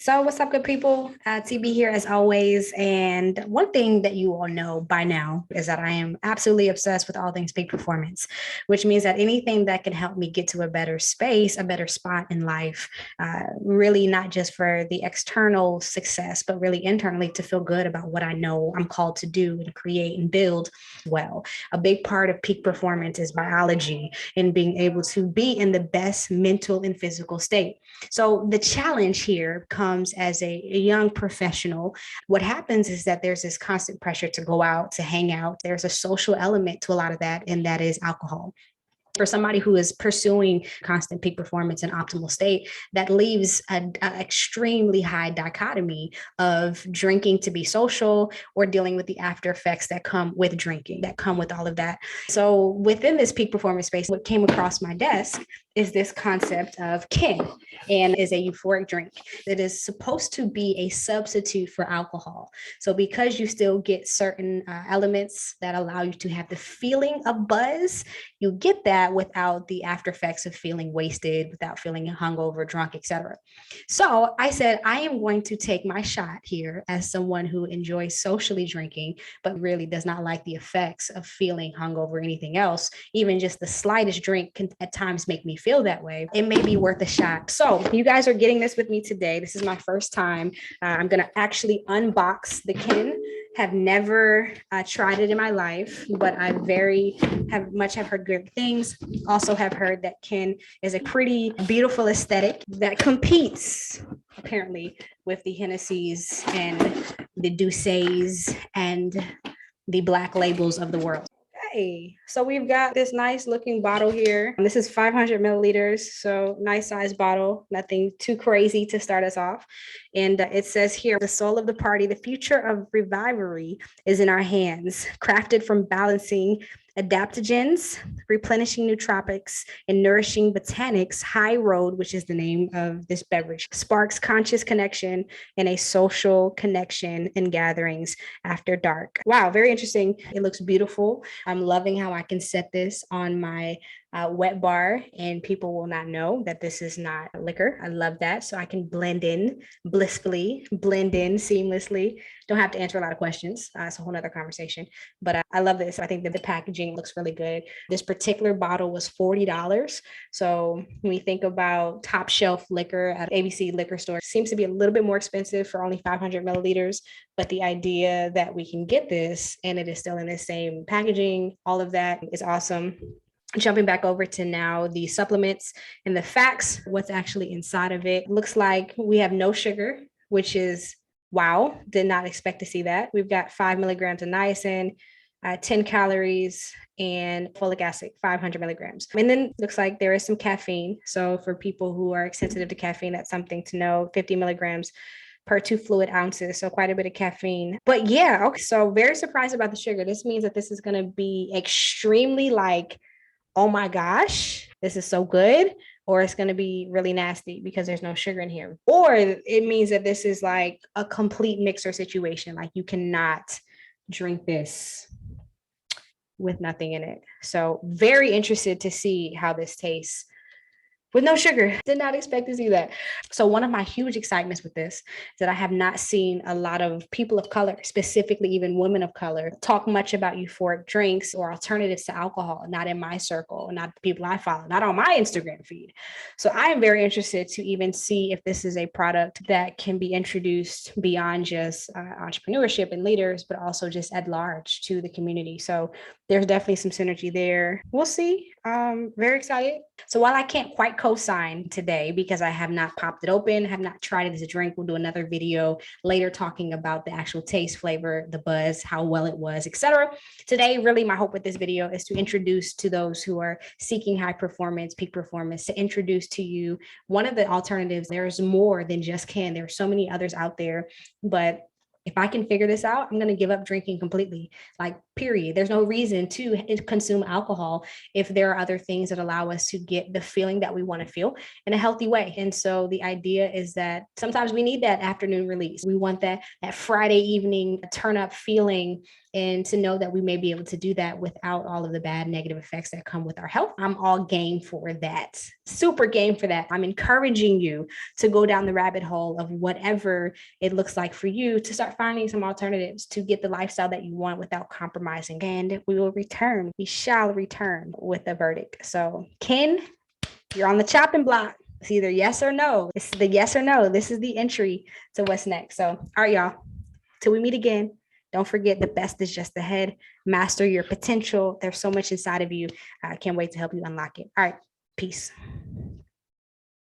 So, what's up, good people? TB here as always. And one thing that you all know by now is that I am absolutely obsessed with all things peak performance, which means that anything that can help me get to a better space, a better spot in life, really not just for the external success, but really internally to feel good about what I know I'm called to do and create and build well. A big part of peak performance is biology and being able to be in the best mental and physical state. So the challenge here comes as a young professional. What happens is that there's this constant pressure to go out, to hang out. There's a social element to a lot of that, and that is alcohol. For somebody who is pursuing constant peak performance and optimal state, that leaves an extremely high dichotomy of drinking to be social or dealing with the after effects that come with drinking, that come with all of that. So within this peak performance space, what came across my desk is this concept of kin, and is a euphoric drink that is supposed to be a substitute for alcohol. So because you still get certain elements that allow you to have the feeling of buzz, you get that without the after effects of feeling wasted, without feeling hungover, drunk, etc. So I said, I am going to take my shot here as someone who enjoys socially drinking, but really does not like the effects of feeling hungover or anything else. Even just the slightest drink can at times make me feel that way. It may be worth a shot. So you guys are getting this with me today. This is my first time. I'm going to actually unbox the kin. Have never tried it in my life, but I have heard good things. Also have heard that kin is a pretty beautiful aesthetic that competes apparently with the Hennessy's and the Doucets and the black labels of the world. Hey, so we've got this nice looking bottle here. This is 500 milliliters, so nice size bottle, nothing too crazy to start us off. And it says here, the soul of the party, the future of revivery is in our hands, crafted from balancing adaptogens, replenishing nootropics, and nourishing botanics. High Road, which is the name of this beverage, sparks conscious connection and a social connection in gatherings after dark. Wow, very interesting. It looks beautiful. I'm loving how I can set this on my wet bar and people will not know that this is not liquor. I love that. So I can blend in blissfully, blend in seamlessly. Don't have to answer a lot of questions. It's a whole nother conversation, but I love this. I think that the packaging looks really good. This particular bottle was $40. So when we think about top shelf liquor at ABC liquor store, it seems to be a little bit more expensive for only 500 milliliters. But the idea that we can get this and it is still in the same packaging, all of that is awesome. Jumping back over to now the supplements and the facts, what's actually inside of it. Looks like we have no sugar, which is wow, did not expect to see that. We've got 5 milligrams of niacin, 10 calories, and folic acid, 500 milligrams. And then looks like there is some caffeine. So for people who are sensitive to caffeine, that's something to know, 50 milligrams per 2 fluid ounces. So quite a bit of caffeine. But yeah, okay. So very surprised about the sugar. This means that this is going to be extremely like, oh my gosh, this is so good, or it's going to be really nasty because there's no sugar in here. Or it means that this is like a complete mixer situation. Like you cannot drink this with nothing in it. So very interested to see how this tastes with no sugar. Did not expect to see that. So one of my huge excitements with this is that I have not seen a lot of people of color, specifically even women of color, talk much about euphoric drinks or alternatives to alcohol, not in my circle, not the people I follow, not on my Instagram feed. So I am very interested to even see if this is a product that can be introduced beyond just entrepreneurship and leaders, but also just at large to the community. So there's definitely some synergy there. We'll see. Very excited. So while I can't quite co-sign today because I have not popped it open, have not tried it as a drink, we'll do another video later talking about the actual taste, flavor, the buzz, how well it was, etc. Today, really my hope with this video is to introduce to those who are seeking high performance, peak performance, to introduce to you one of the alternatives. There's more than just kin. There are so many others out there, but if I can figure this out, I'm going to give up drinking completely. Like period. There's no reason to consume alcohol if there are other things that allow us to get the feeling that we want to feel in a healthy way. And so the idea is that sometimes we need that afternoon release. We want that Friday evening turn up feeling, and to know that we may be able to do that without all of the bad negative effects that come with our health. I'm all game for that. Super game for that. I'm encouraging you to go down the rabbit hole of whatever it looks like for you, to start finding some alternatives to get the lifestyle that you want without compromising. And we shall return with a verdict. So Ken, you're on the chopping block. It's either yes or no. It's the yes or no. This is the entry to what's next. So, all right, y'all, till we meet again, don't forget the best is just ahead. Master your potential. There's so much inside of you. I can't wait to help you unlock it. All right, peace.